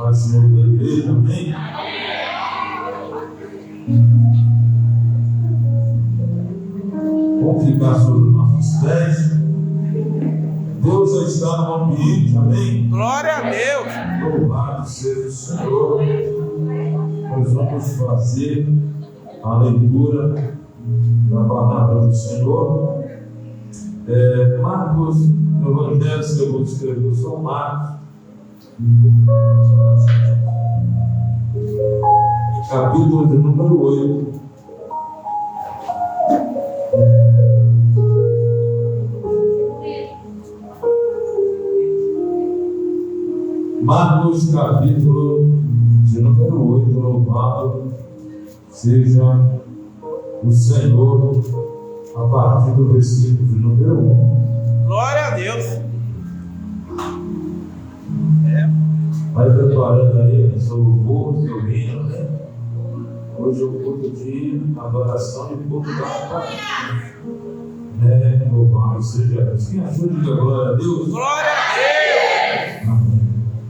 Pai, Senhor da igreja, amém? Vamos ficar sobre os nossos pés. Deus já está no ambiente, amém? Glória a Deus! Louvado seja o Senhor. Nós vamos fazer a leitura da palavra do Senhor. Marcos, no Evangelho segundo escreveu São Marcos, capítulo de número 8. Marcos, capítulo de número 8, louvado seja o Senhor, a partir do versículo de número 1. Glória a Deus! Vai preparando aí seu louvor, seu hino, né? Hoje é o culto de adoração e culto da palavra. Louvado seja Deus. Quem ajuda, diga glória a Deus. Glória a Deus! Amém.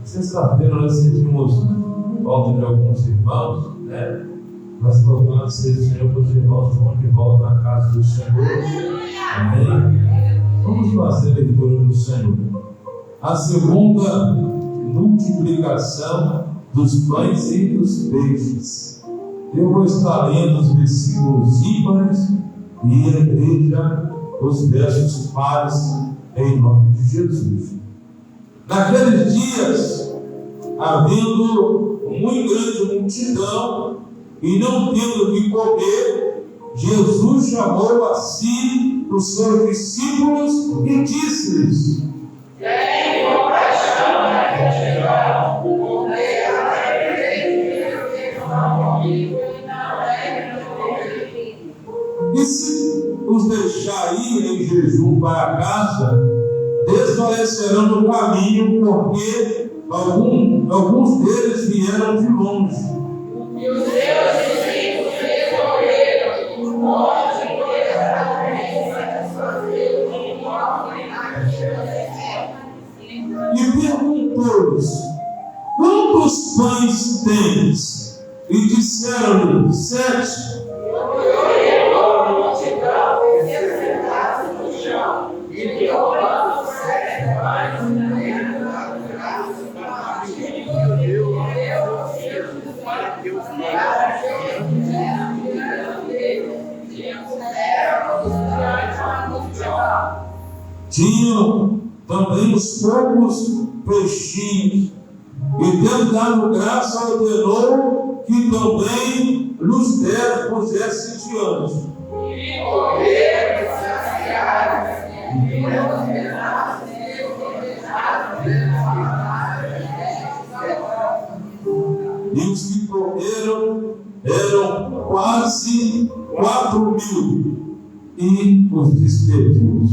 Sexta-feira nós sentimos volta de alguns irmãos, né? Mas louvado seja o Senhor, os irmãos vão de volta à casa do Senhor. Amém? Vamos fazer a leitura do Senhor. A segunda multiplicação dos pães e dos peixes. Eu vou estar lendo os versículos ímpares e a igreja os versos pares em nome de Jesus. Naqueles dias, havendo muito grande multidão e não tendo o que comer, Jesus chamou a si os seus discípulos e disse-lhes: Tenha compaixão da multidão, porque comigo e não é comigo. E se os deixar ir em jejum para casa, desfalecerão no caminho, porque alguns deles vieram de longe. E os seus discípulos responderam: onde poderá satisfazer o homem E perguntou-lhes: quantos pães tens? E disseram-lhe: 7. a multidão que se sentasse no chão e que roubando 7 pães e braços para partir, e deu aos seus para que os Tinham também os poucos peixinhos, e tendo dado graça, ordenou que também nos pusesse diante. e comeram e saciaram, e os pedaços E os que comeram eram quase 4.000, e os despedidos.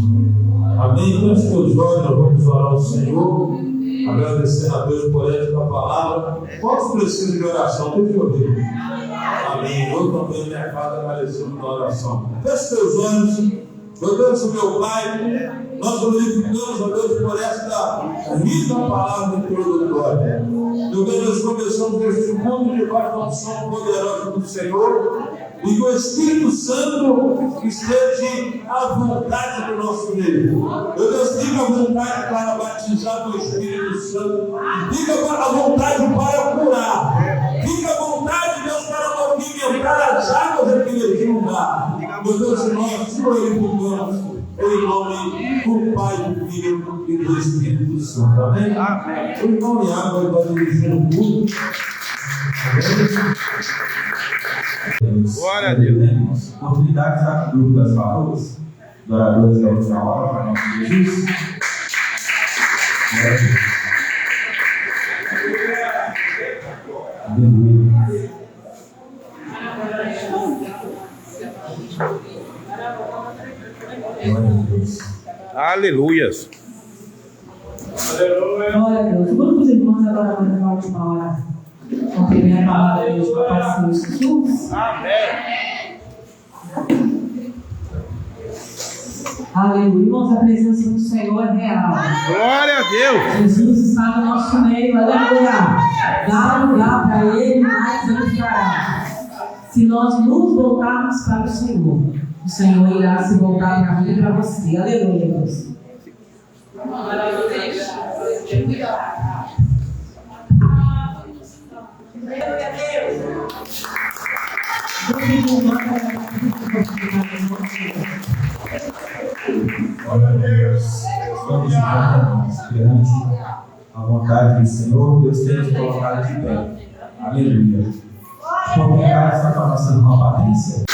Amém? Feche teus olhos, nós vamos orar ao Senhor, agradecendo a Deus por esta palavra. Quantos precisam de oração? Deixa eu ver. Amém. Eu também, minha casa, agradecendo na oração. Feche teus olhos. Meu Deus, meu Pai, nós glorificamos, ó Deus, por esta rica palavra introdutória. Meu Deus, nós começamos este culto debaixo da unção poderosa do Senhor, e que o Espírito Santo esteja à vontade do nosso meio. Meu Deus, fica à vontade para batizar com o Espírito Santo, fica à vontade para curar, fica à vontade, Deus, para movimentar as águas daquele lugar. Meu Deus, nós glorificamos em nome do Pai, do Filho e do Espírito Santo. Amém? Amém. O irmão Iago vai dirigir o culto. Glória a Deus. Oportunidade de estar com o grupo das palavras, adoradores da última hora, para nós Jesus. Aleluia. Glória a Deus. Aleluias. Glória a Deus. Vamos, irmãos, agora para a última hora. Com a primeira palavra de Pai Senhor Jesus. Amém. Aleluia. Irmãos, a presença do Senhor é real. Glória a Deus. Jesus está no nosso meio. Aleluia. Dá lugar para Ele, mais Ele fará. Se nós nos voltarmos para o Senhor irá se voltar para mim e para você. Aleluia, Deus. Glória a Deus. Estamos perante a vontade do Senhor. Deus tem nos colocado de pé. Aleluia. Vou pegar essa para nossa irmã Patrícia.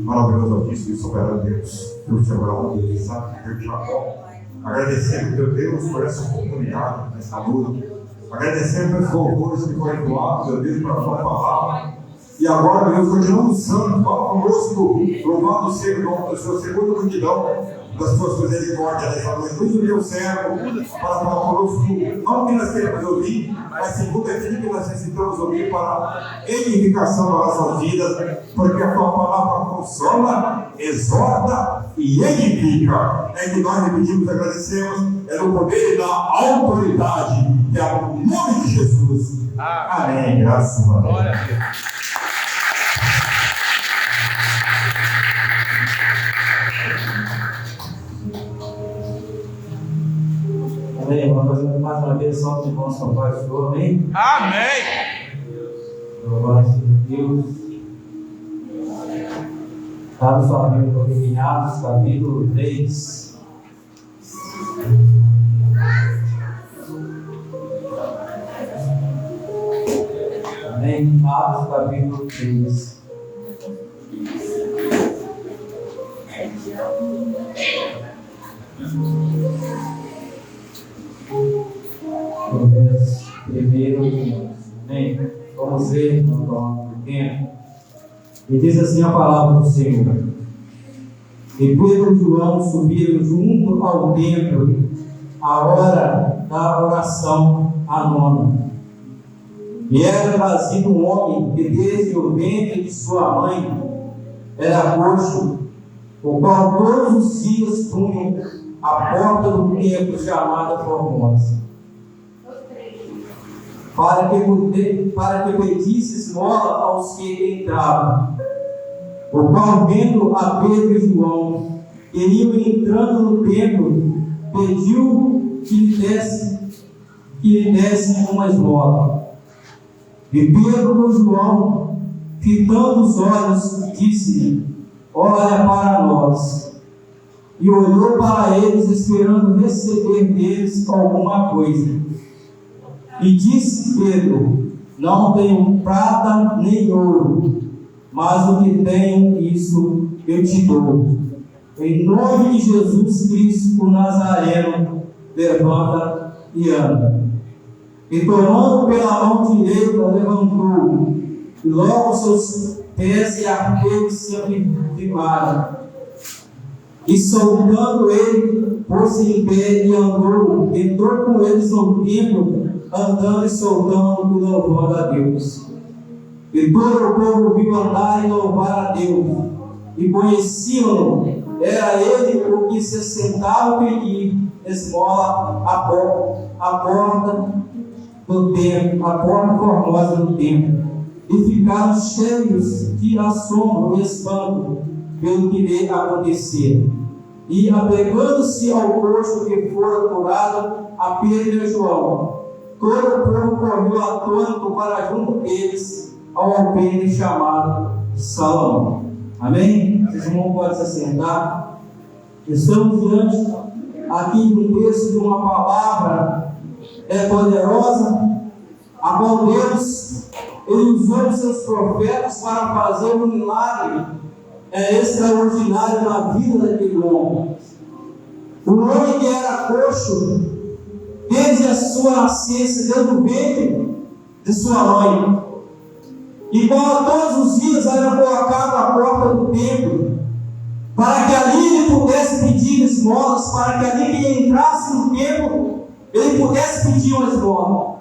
Maravilhoso Altíssimo e soberano Deus, Deus de Abraão, Deus de Isaac, Deus de Jacó. Agradecemos, meu Deus, por essa oportunidade, nessa luta. Agradecemos pelos louvores que foram doados, meu Deus, para a tua palavra. E agora, meu Deus, continuamos usando, fala conosco, louvado seja o nome do Senhor, segundo a multidão das tuas misericórdias nessa noite. Usa o teu servo para falar conosco, não que nós queremos ouvir, mas segundo aquilo que nós necessitamos ouvir para edificação das nossas vidas, porque a tua palavra consola, exorta e edifica. É que nós repetimos, agradecemos, é no poder e na autoridade, que é o nome de Jesus. Amém. Graças a Deus. Glória a Deus. Amém. Vamos fazer mais uma vez só de irmãos São Pai do Senhor. Amém. Amém. Glória a Deus. Cada família do Atos, capítulo 3. Amém. Atos, capítulo 3. Primeiro, amém. Vamos ver no nome do tempo. E diz assim a palavra do Senhor. E Pedro e João subiram junto ao templo à hora da oração à nona. E era trazido um homem que desde o ventre de sua mãe era coxo, o qual todos os dias punham à porta do templo chamada Formosa, para que pedisse esmola aos que entravam. O qual, vendo a Pedro e João que iam entrando no templo, pediu que lhe dessem uma esmola. E Pedro com João, fitando os olhos, disse-lhe: olha para nós. E olhou para eles, esperando receber deles alguma coisa. E disse Pedro: não tenho prata nem ouro, mas o que tenho, isso eu te dou. Em nome de Jesus Cristo, o Nazareno, levanta e anda. E tomando pela mão direita, levantou, e logo seus pés e arqueiros se firmaram. E soltando ele, pôs-se em pé e entrou com eles no templo, andando e soltando e louvando a Deus. E todo o povo viu andar e louvar a Deus, e conheciam-no. Era ele o que se sentava a pedir esmola à porta do templo, a porta formosa do templo. E ficaram cheios de assombro e espanto pelo que lhe acontecia. E apegando-se ao coxo que fora curado, a Pedro e João, todo o povo correu atônito para junto deles ao alpendre chamado Salomão. Amém? Vocês irmãos podem se assentar. Estamos diante aqui de um texto, de uma palavra poderosa, a qual Deus ele usou os seus profetas para fazer um milagre extraordinário na vida daquele homem. O homem que era coxo desde a sua nascença, desde o ventre de sua mãe, e qual todos os dias era colocado à porta do templo, para que ali ele pudesse pedir esmolas, para que ali que ele entrasse no templo, ele pudesse pedir uma esmola.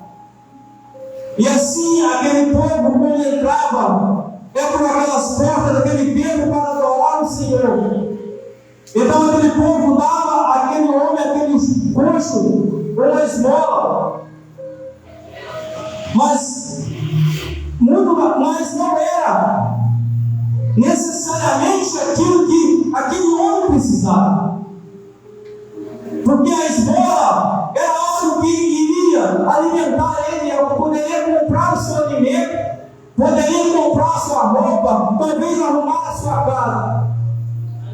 E assim, aquele povo, quando entrava é por aquelas portas daquele templo para adorar o Senhor. Então aquele povo dava àquele homem, aquele coxo, uma esmola. Mas não era necessariamente aquilo que aquele homem precisava. Porque a esmola era algo que iria alimentar ele, ele poderia comprar o seu alimento, poderia comprar a sua roupa, talvez arrumar a sua casa.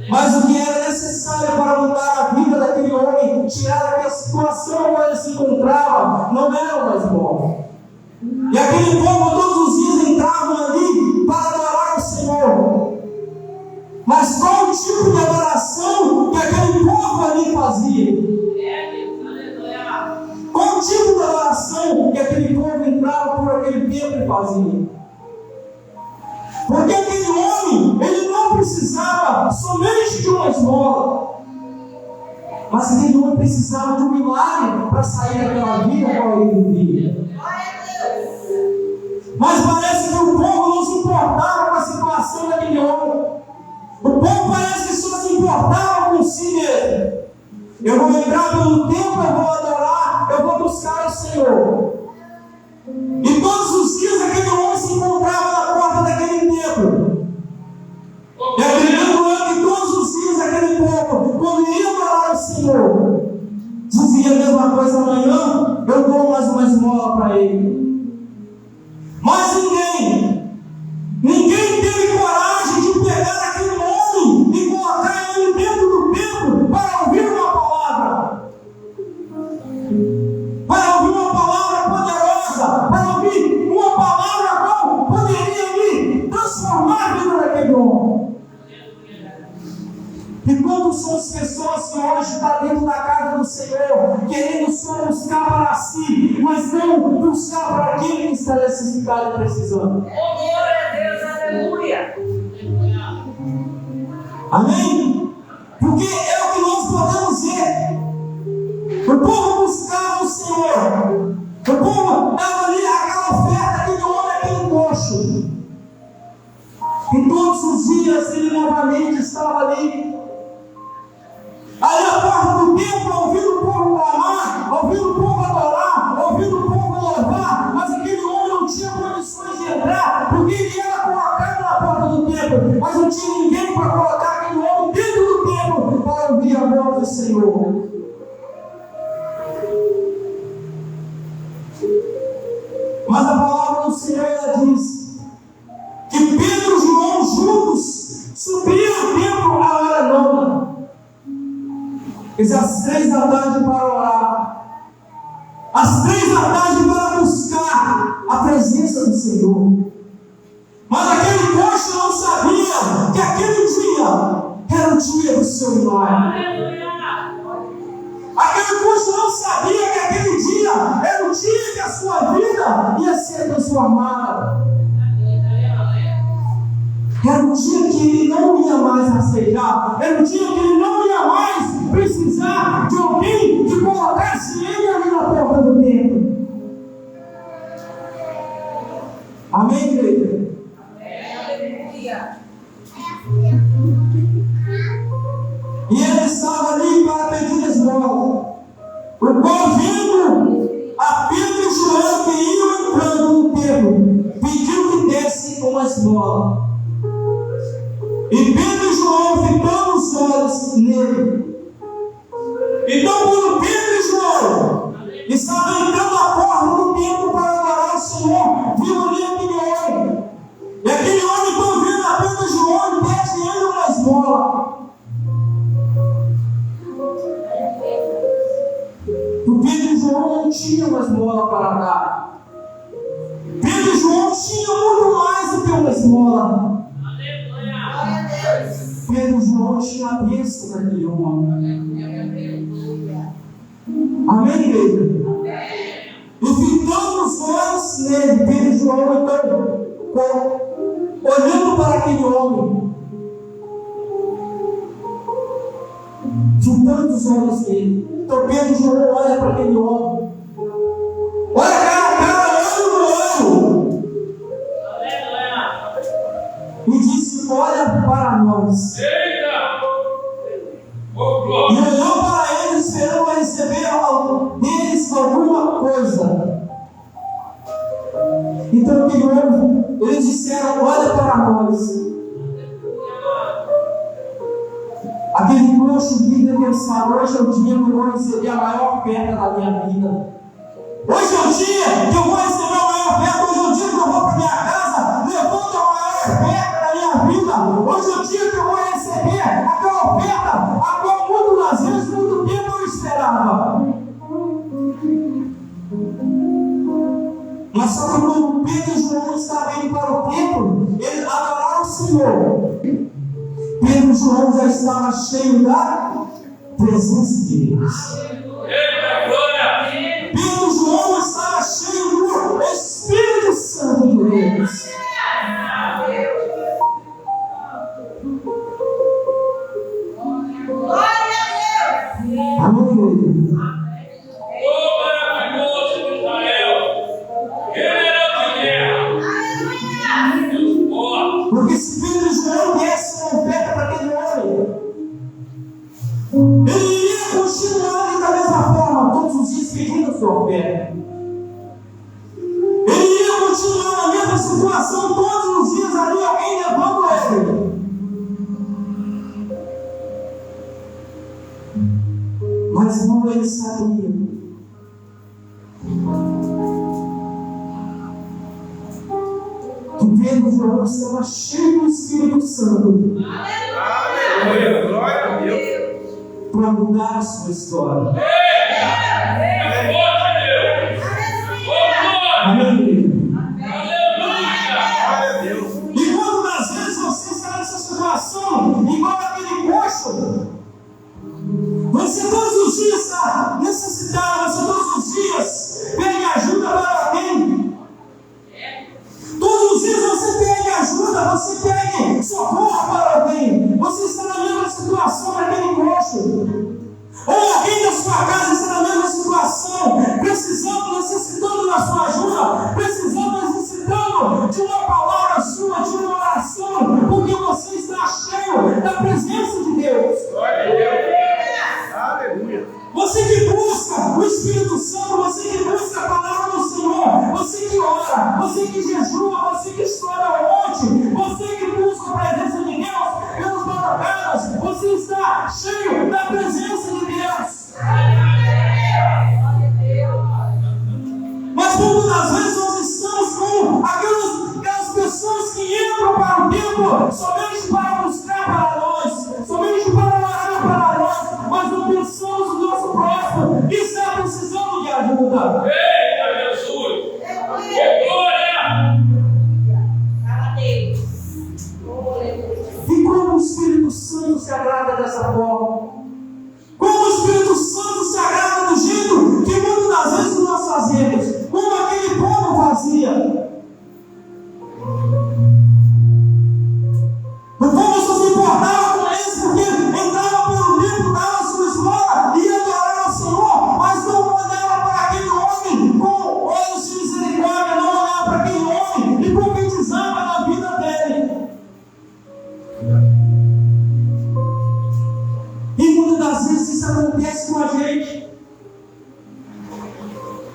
Mas o que era necessário para mudar a vida daquele homem, tirar daquela situação onde ele se encontrava, não era uma esmola. E aquele povo todos os dias entravam ali para adorar o Senhor. Mas qual o tipo de adoração que aquele povo ali fazia? Qual o tipo de adoração que aquele povo entrava por aquele templo e fazia? Porque aquele homem, ele não precisava somente de uma esmola, mas aquele homem precisava de um milagre para sair daquela vida qual ele vivia. Mas parece que o povo não se importava com a situação daquele homem. O povo parece que só se importava com si mesmo. Eu vou entrar pelo templo, eu vou adorar, eu vou buscar o Senhor. E todos os dias aquele homem se encontrava na porta daquele templo. E acredito eu que todos os dias aquele povo, quando ia adorar o Senhor, dizia a mesma coisa: amanhã eu dou mais uma esmola para ele. Mas ninguém teve coragem de pegar aquele homem e colocar ele dentro do templo para ouvir uma palavra. Para ouvir uma palavra poderosa, para ouvir uma palavra qual poderia ali transformar a vida daquele homem. E quantas são as pessoas que hoje estão dentro da casa do Senhor, querendo só buscar para si, mas não buscar para aquele que está necessitado e precisando? Glória a Deus, aleluia! Amém? Porque é o que nós podemos ver. O povo buscava o Senhor. O povo dava ali aquela oferta, aquele homem, aquele coxo. E todos os dias ele novamente estava ali. Ali à porta do templo, ouvindo o povo clamar, ouvindo o povo adorar, ouvindo o povo louvar, mas aquele homem não tinha condições de entrar, porque ele era colocado na porta do templo, mas não tinha ninguém para colocar aquele homem dentro do templo para ouvir a voz do Senhor. Mas a palavra do Senhor, ela diz que Pedro e João juntos subiram ao templo à hora nona. Às 3 da tarde para orar, às 3 da tarde para buscar a presença do Senhor. Mas aquele coxo não sabia que aquele dia era o dia do seu milagre. Aquele coxo não sabia que aquele dia era o dia que a sua vida ia ser transformada. Era um dia que ele não ia mais aceitar. Era um dia que ele não ia mais precisar de alguém que colocasse ele ali na porta do templo. Amém, igreja? E ele estava ali para pedir esmola. O qual, vendo a Pedro e João que iam entrando no templo, pediu que desse uma esmola. E Pedro e João fitando os olhos nele. Então, quando Pedro e João estavam entrando na porta do templo para adorar o Senhor, viu ali aquele homem. E aquele homem, então, vendo a Pedro e João, pede ele uma esmola. O Pedro e João não tinham uma esmola para dar. Pedro e João tinham muito mais do que uma esmola. Pedro e João tinham a bênção daquele homem. Amém, igreja? E fitando os olhos nele, Pedro e João, então, olhando para aquele homem, fitando os olhos nele. Então Pedro e João olham para aquele homem. Olha cara a cara, olho no olho. eles disseram: olha para nós. Aquele coxo líder pensava: hoje é o dia que eu vou receber a maior oferta da minha vida. Hoje é o dia que eu vou receber a maior oferta. Hoje é o dia que eu vou para minha casa, levando a maior oferta da minha vida. Hoje é o dia que eu vou receber aquela oferta a qual muitas vezes, muito tempo eu esperava. Mas só que quando Pedro e João estavam indo para o templo, eles adoraram o Senhor. Pedro e João já estavam cheios da presença de Deus. Pedro e João estavam cheios do Espírito Santo de Deus. Amém. Porque se Pedro e João dessem uma oferta para aquele homem, ele iria continuar da mesma forma, todos os dias pedindo sua oferta. Ele iria continuar na mesma situação, todos os dias ali alguém levando ele. Mas não ele sabia. Pedro e João estava cheio do Espírito Santo. Aleluia, glória a Deus. Para mudar a sua história. Amém. Glória a Deus. E quando às vezes você está nessa situação, igual aquele coxo, você todos os dias está necessitado, você todos os dias pede ajuda para alguém. Todos os dias você pede ajuda, você pede socorro para alguém. Você está na mesma situação daquele coxo. Ou alguém da sua casa está na mesma situação, precisando, necessitando da sua ajuda, precisando, necessitando de uma palavra sua, de uma oração, porque você está cheio da presença de Deus. Glória a Deus. Aleluia. Você que busca o Espírito Santo, você que busca a palavra do Senhor, você que ora, você que jejua, você que estuda ao monte, você que busca a presença de Deus pelas madrugadas, você está cheio da presença de Deus. Mas muitas das vezes nós estamos com aquelas pessoas que entram para o templo somente para buscar para nós, somente para orar para nós, mas não pensamos no nosso próximo que está precisando de ajuda. Eita, Jesus! Glória! E como o Espírito Santo se agrada dessa forma? Como o Espírito Santo se agrada do jeito que muitas das vezes nós fazemos, como aquele povo fazia. O povo só se importava com eles porque entrava pelo templo, dava sua esmola, ia adorar ao Senhor, mas não olhava para aquele homem com olhos de misericórdia, não olhava para aquele homem e profetizava na vida dele. E muitas das vezes isso acontece com a gente.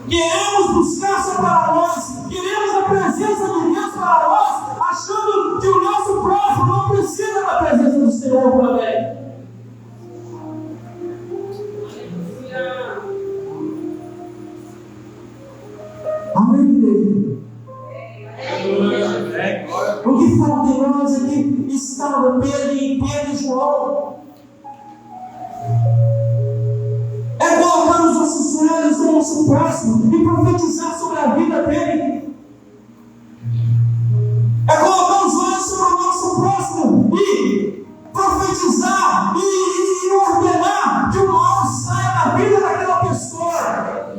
Queremos buscar só para nós, queremos a presença de Deus para nós, achando que o nosso próximo não precisa da presença do Senhor também. Amém, igreja? O que fala de nós é que estava Pedro e João. É colocar os nossos olhos no nosso próximo e profetizar sobre a vida dele. É colocar os olhos sobre o nosso próximo e profetizar e ordenar que o mal saia da vida daquela pessoa.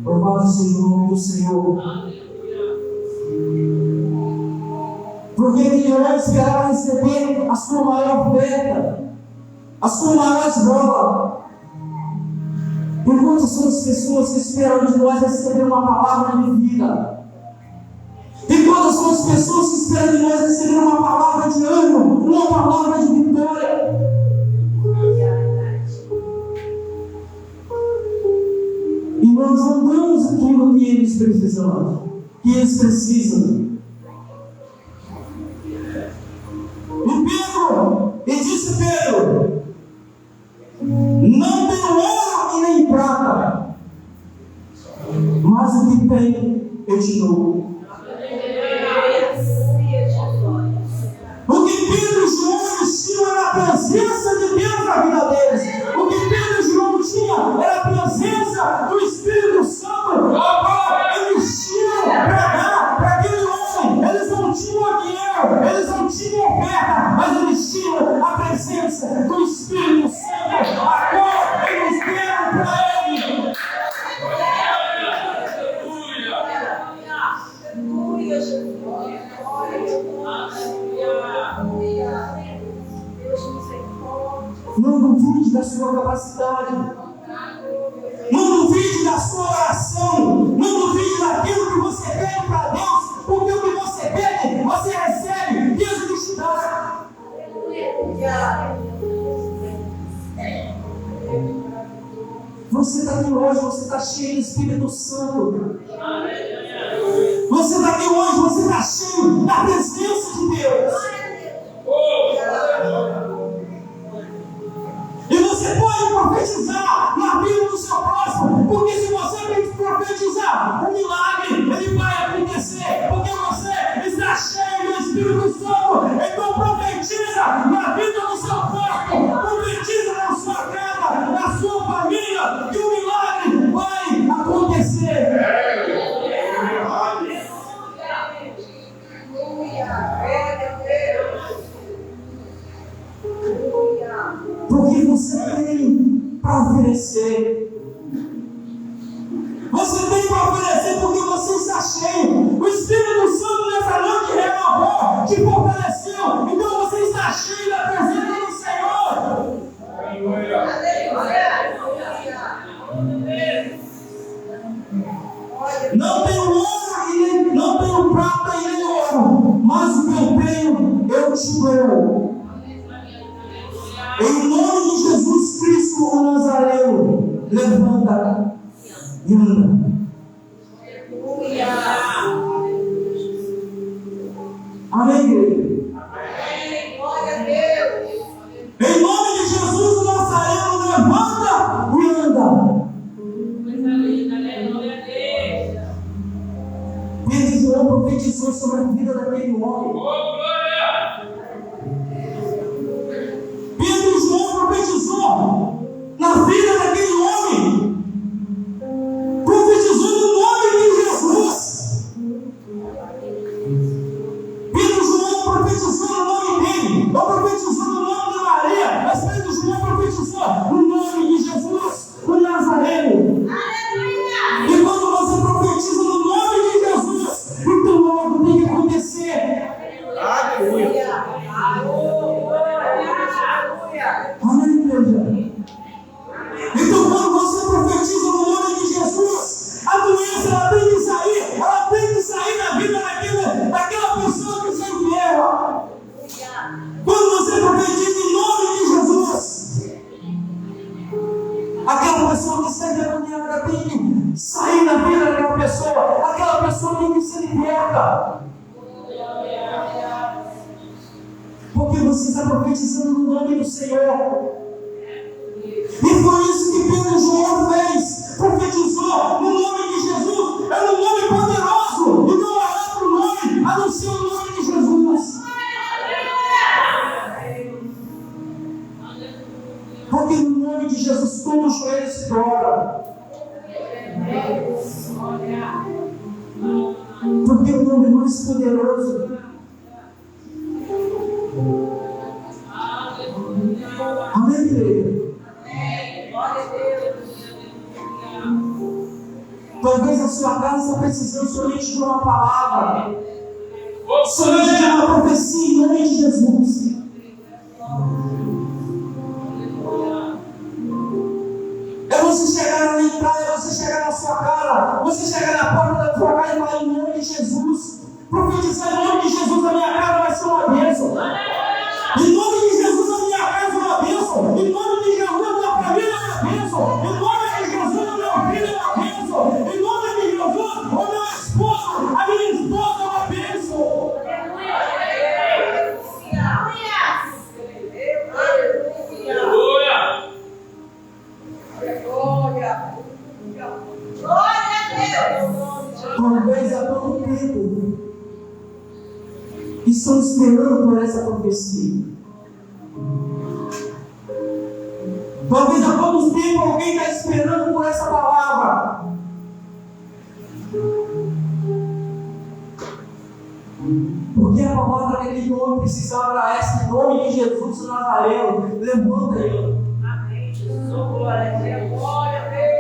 Louvado seja o nome do Senhor. Porque aquele homem esperava receber a sua maior oferta, a sua maior esmola. Enquanto são as pessoas que esperam de nós receber uma palavra de vida. Enquanto são as pessoas que esperam de nós receber uma palavra de ânimo, uma palavra de vitória. Pedro, e disse Pedro: não tenho ouro e nem prata, mas o que tenho eu te dou. O que Pedro e João tinham era a presença de Deus na vida deles. O que Pedro e João tinham era a presença do Espírito Santo. Agora eles tinham para dar para aquele homem. Eles não tinham dinheiro, eles não tinham oferta, mas eles tinham a presença do Espírito Santo. Agora eles deram para ele. Não duvide da sua capacidade. Não duvide da sua oração. Não duvide daquilo que você pede para Deus. Porque o que você pede, você recebe. Deus te dá. Você está aqui hoje, você está cheio do Espírito Santo. Você está aqui hoje, você está cheio da presença de Deus. E você pode profetizar na vida do seu próximo, porque se você profetizar, o milagre ele vai acontecer, porque você está cheio do Espírito Santo. Então profetiza na vida do seu próximo, profetiza na sua casa, na sua família, que o milagre vai acontecer. Porque você tem para oferecer. Você tem para oferecer porque você está cheio. O Espírito Santo nessa noite renovou, te fortaleceu. Então você está cheio da presença do Senhor. Não tenho ouro, não tenho prata e nem ouro, mas o que eu tenho, eu te dou. Em nome de Jesus Cristo, o Nazareno, levanta e anda. Amém, igreja? Amém. Glória a Deus. Em nome de Jesus, o Nazareno, levanta e anda. Pedro e João profetizou sobre a vida daquele homem. Pedro e João profetizou na vida daquele homem. Profetizou no nome de Jesus. Pedro e João profetizou no nome dele. Não profetizou no nome de Maria, mas Pedro e João profetizou no nome de Jesus, o Nazareno. E quando você profetiza no nome de Jesus, então logo tem que acontecer. Aleluia. Amém, igreja? Então, quando você profetiza no nome de Jesus, a doença ela tem que sair da vida daquela pessoa que se enferma. Quando você profetiza em nome de Jesus, aquela pessoa que está endemoniada tem que sair da vida daquela pessoa, aquela pessoa tem que ser liberta. Porque você está profetizando no nome do Senhor. E foi isso que Pedro e João fez. Profetizou no nome de Jesus. É um nome poderoso. E não há outro nome a não ser o nome de Jesus. Porque no nome de Jesus todo joelho se dobra. Porque o nome mais poderoso. Amém, igreja? Talvez a sua casa está precisando somente de uma palavra, somente de uma profecia em nome de Jesus. É você chegar na entrada, é você chegar na sua casa, você chegar na porta da sua casa e falar em nome de Jesus. Profetizar em nome de Jesus, a minha casa vai ser uma bênção. Em nome de Jesus, a minha casa é uma bênção. Em nome de Jesus, a minha família é uma bênção. Em nome de Jesus, o meu filho é uma bênção. Em nome de Jesus, o meu esposo, a minha esposa é uma bênção. estão esperando por essa profecia. Talvez há pouco tempo alguém está esperando por essa palavra. Porque a palavra que aquele homem precisava era essa, em nome de Jesus o Nazareno. Levanta ele. Amém. Glória a Deus. Glória a Deus.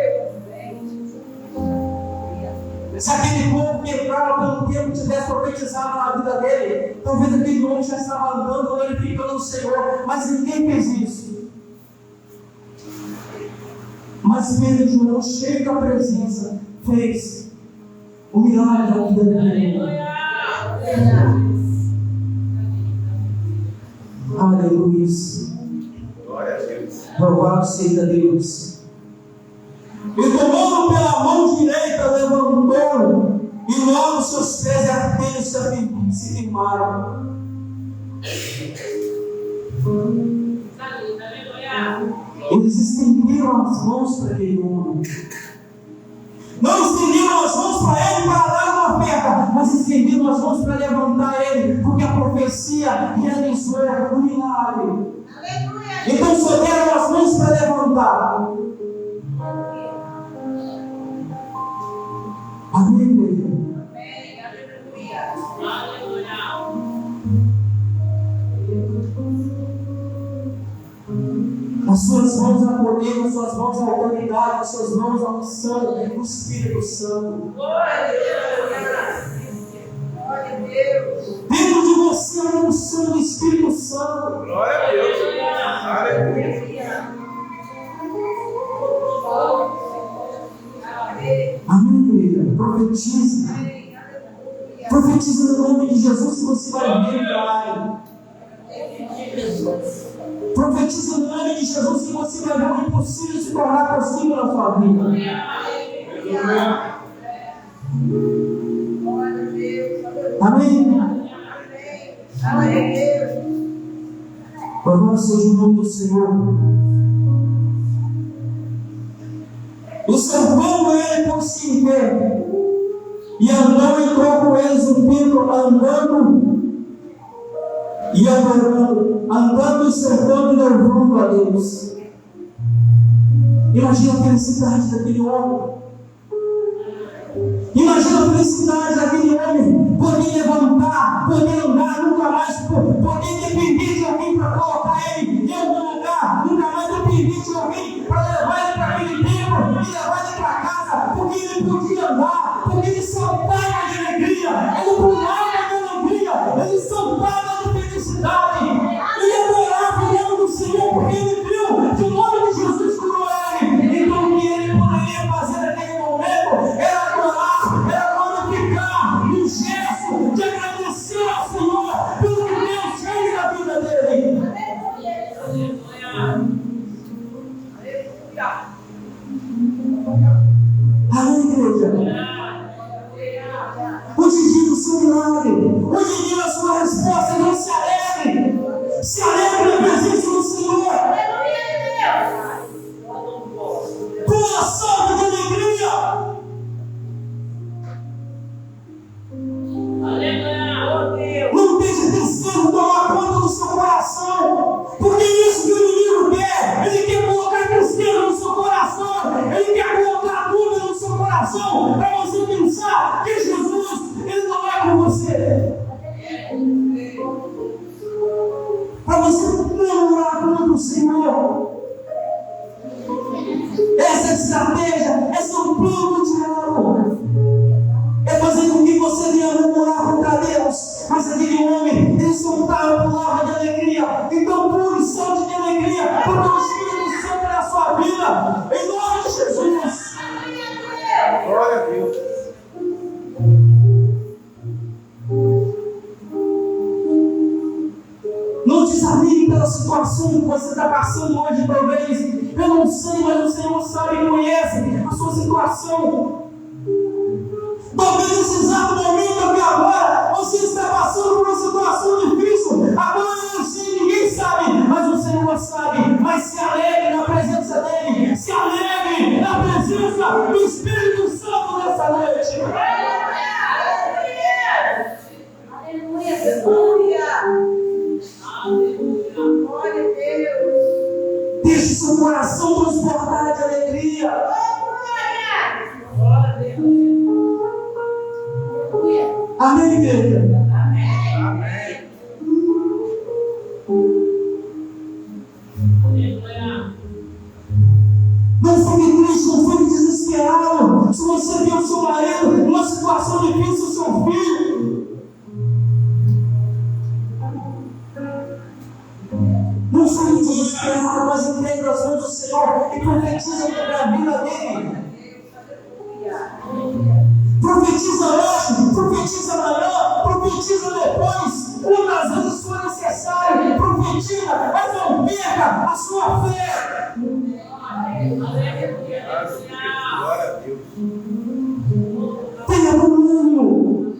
Se aquele povo que entrava pelo tempo tivesse profetizado na vida dele, talvez aquele homem já estava andando, glorificando o Senhor, mas ninguém fez isso. Mas Pedro e João, cheio da presença, fez o milagre da vida dele. Aleluia. Glória a Deus. Louvado seja Deus. E tomando pela mão direita, levantou, e logo seus pés arteiros se firmaram. Eles estenderam as mãos para aquele homem. Não estenderam as mãos para ele para dar uma oferta, mas estenderam as mãos para levantar ele, porque a profecia realizou o milagre. Então só deram as mãos para levantar. Amém, igreja? Nas suas mãos há poder, nas suas mãos há autoridade, nas suas mãos há unção do Espírito Santo. Dentro de você há a unção do Espírito Santo. Glória a Deus. Aleluia. Amém, igreja? Profetize. Profetize no nome de Jesus que você vai ver milagre. Profetize no nome de Jesus que você vai ver o impossível se tornar possível na sua vida. Amém? Louvado seja o nome do Senhor. E salvando ele por si em pé, e andou e entrou com eles no templo, andando e adorando, andando e servando e louvando a Deus. Imagina a felicidade daquele homem. Imagina a felicidade daquele homem poder levantar, poder andar, nunca mais poder depender de alguém para colocar ele em algum lugar, nunca mais depender de alguém para levar ele para aquele templo e levar ele para casa, porque ele podia andar, porque ele saltava de alegria, ele pulava de alegria, ele saltava de felicidade, ele adorava o nome do Senhor, porque ele viu que o nome de Jesus curou ele. Então o que ele poderia fazer naquele momento era adorar, era glorificar no gesto de agradecer ao Senhor pelo que Deus fez na vida dele. Amém, igreja? Hoje diga o seu milagre, hoje diga a sua resposta, não se alegre, se alegre na presença do Senhor. Pula, salve de alegria. Não deixe tristeza tomar conta do seu coração, porque é isso que o inimigo quer. Ele quer colocar tristeza no seu coração, ele quer colocar dúvida no seu coração, para você pensar que Jesus, ele não é com você. Para você murmurar contra o Senhor. Essa é a estratégia, esse é o plano do diabo. É fazer com que você venha murmurar contra Deus. Mas aquele homem, ele soltava a palavra de alegria. Então pule, salte de alegria, porque o Espírito Santo é na sua vida. Em nome de Jesus. Glória a Deus. Não desanime pela situação que você está passando hoje, talvez. Eu não sei, mas o Senhor sabe e conhece a sua situação. Talvez nesse exato momento aqui agora, você está passando por uma situação difícil. Agora eu não sei, ninguém sabe, mas o Senhor sabe. Mas se alegre na presença dEle. Se alegre na presença do Espírito Santo nessa noite. Aleluia. seu coração transbordar de alegria. Amém, igreja? Não fique triste, não fique desesperado. Se você viu o seu marido numa situação difícil, o seu filho, não fique desesperado, mas entregue nas mãos do Senhor e profetiza sobre a vida dele. Profetiza hoje, profetiza amanhã, profetiza depois, quantas vezes for necessário, profetiza, mas não perca a sua fé. Glória a Deus. Tenha domínio,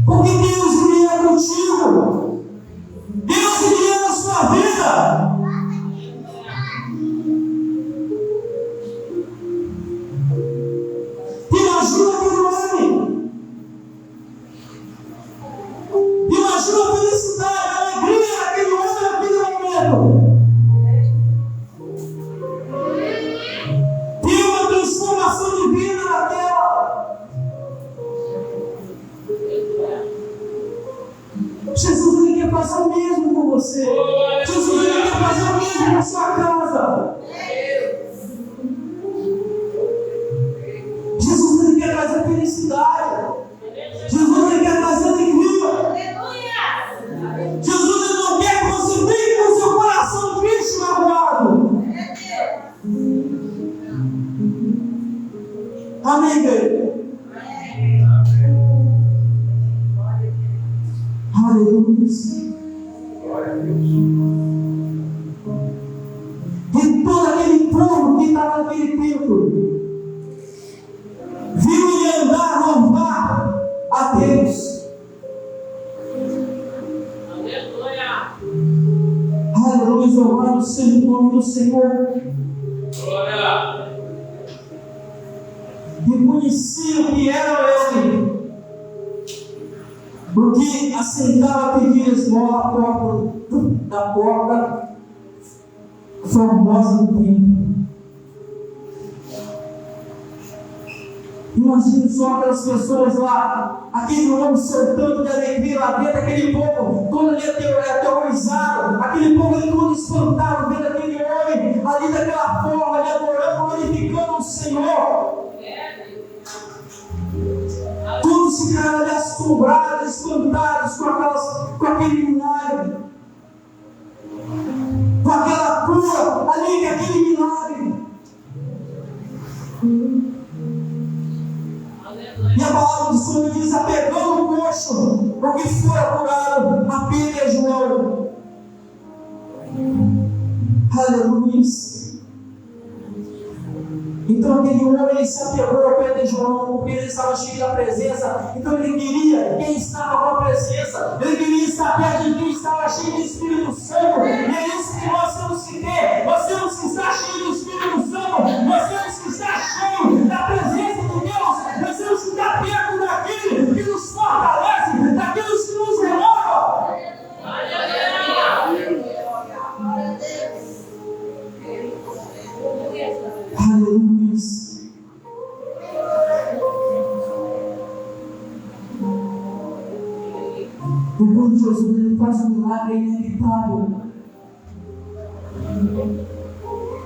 porque Deus iria contigo, Deus iria na sua vida. Imagina aquele homem, imagina a felicidade, a alegria daquele homem naquele momento. Tem uma transformação de vida naquela. Jesus, ele quer fazer o mesmo com você. Jesus, ele quer fazer o mesmo na sua casa. Jesus, ele quer trazer felicidade. Jesus, ele quer trazer alegria. Jesus, ele não quer que você fique com o seu coração triste e magoado. Amém, igreja? Aleluia. Glória a Deus. E todo aquele povo que estava naquele templo viu ele andar, louvar a Deus. Aleluia, louvado seja o nome do Senhor. Glória. Reconheciam que era ele, porque assentava a pedir esmola à porta da porta formosa do templo. Imagine só aquelas pessoas lá, aquele homem saltando de alegria lá dentro, aquele povo todo ali aterrorizado, aquele povo ali todo espantado vendo aquele homem ali daquela forma, ali adorando, glorificando o Senhor. Todos ficaram ali assombrados, espantados com aquele milagre, com aquela cura ali, com aquele milagre. E a palavra do Senhor diz: apegando o coxo, porque fora curado a Pedro e João. Aleluia. Então aquele homem se apegou a Pedro e João, porque ele estava cheio da presença. Então ele queria quem estava com a presença, ele queria estar perto de quem estava cheio do Espírito Santo. E é isso que nós temos que ter. Nós temos que estar cheio do Espírito Santo, nós temos que estar cheio da presença de Deus, nós temos que estar perto daquele que nos fortalece, daqueles que nos renova. Aleluia. E quando Jesus ele faz um milagre, é inevitável.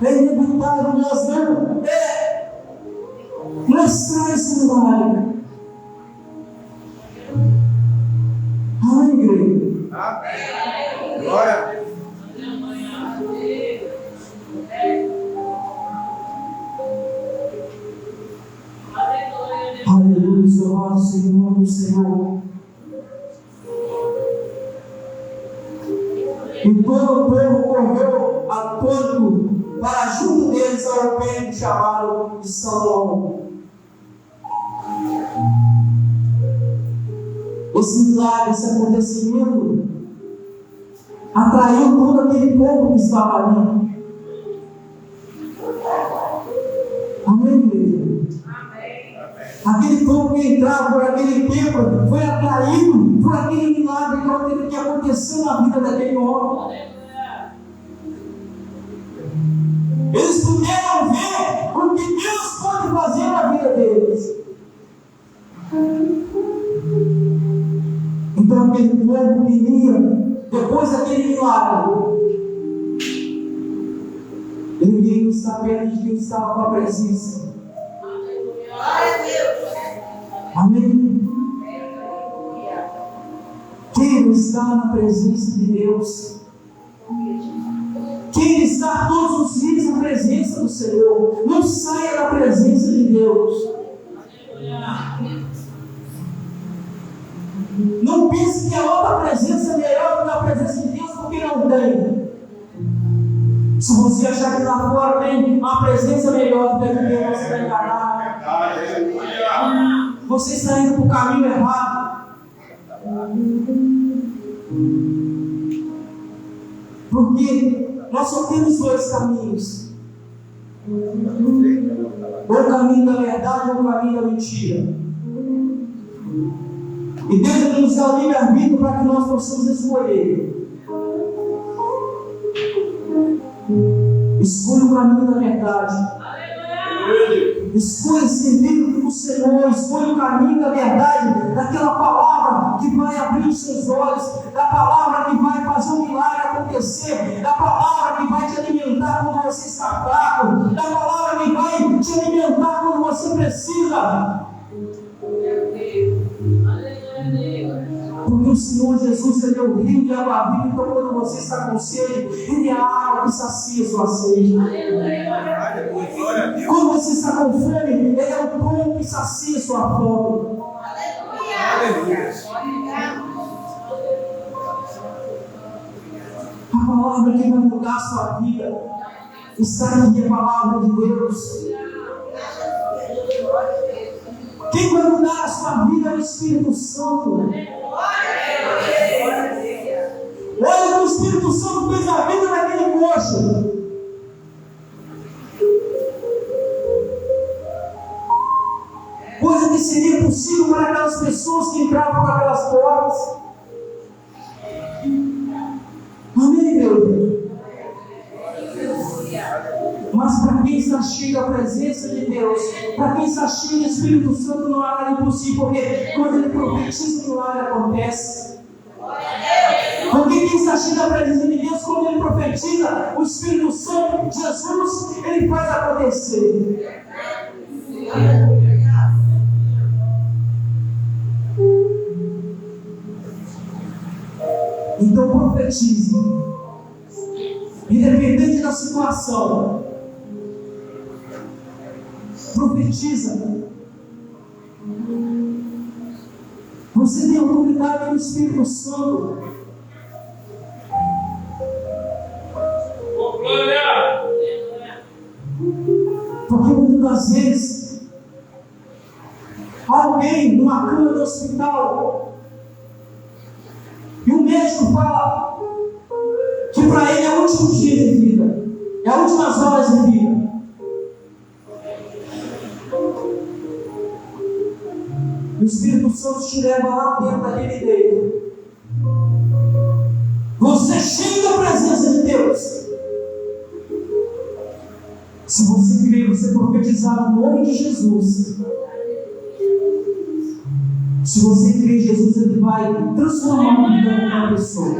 É inevitável nós não mostrar esse milagre. Amém, igreja? Amém. Glória a Deus. Aleluia, louvado seja o nome do Senhor. E todo o povo correu atônito para junto deles ao templo chamado de Salomão. Esse milagre, esse acontecimento, atraiu todo aquele povo que estava ali. Amém, igreja? Aquele povo que entrava por aquele templo foi atraído por aquele milagre que aconteceu na vida daquele homem. Eles puderam ver o que Deus pode fazer na vida deles. Então aquele povo queria, depois daquele milagre, ele queria estar perto de quem estava com a presença. Amém? Quem está na presença de Deus? Quem está todos os dias na presença do Senhor? Não saia da presença de Deus. Não pense que a outra presença é melhor do que a presença de Deus, porque não tem. Se você achar que lá fora tem uma presença melhor do que aqui dentro, você está enganado. Você está indo para o caminho errado. Porque nós só temos dois caminhos: ou o caminho da verdade ou o caminho da mentira. E Deus nos dá o livre-arbítrio para que nós possamos escolher. Escolha o caminho da verdade. Escolha servir o Senhor. Escolha o caminho da verdade, daquela palavra que vai abrir os seus olhos, da palavra que vai fazer um milagre acontecer, da palavra que vai te alimentar quando você está fraco, da palavra que vai te alimentar quando você precisa. Porque o Senhor Jesus, Ele é o rio de água viva. Então quando você está com sede, Ele é a água que sacia a sua sede. Quando você está com fome, Ele é o pão que sacia a sua fome. A palavra que vai mudar a sua vida está aqui, a palavra de Deus. Quem vai mudar a sua vida é o Espírito Santo. Olha que o Espírito Santo fez a vida daquele coxo. Coisa que seria possível para aquelas pessoas que entravam por aquelas portas. Amém, meu Deus? Mas para quem está cheio da presença de Deus, para quem está cheio do Espírito Santo, não há nada impossível, porque quando Ele profetiza, o milagre acontece. Porque quem está cheio da presença de Deus, quando Ele profetiza, o Espírito Santo, Jesus, Ele faz acontecer. Então profetize, independente da situação. Profetiza. Você tem autoridade no Espírito Santo. Porque muitas das vezes alguém numa cama do hospital e o médico fala que para ele é o último dia de vida, é as últimas horas de vida. O Espírito Santo te leva lá dentro daquele leito. Você é cheio da presença de Deus. Se você crer, você profetizar no nome de Jesus. Se você crer em Jesus, Ele vai transformar a vida de uma pessoa.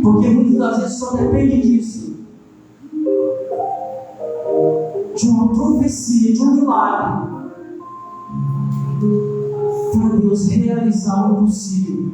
Porque muitas das vezes só depende disso. De uma profecia, de um milagre, para Deus realizar o impossível.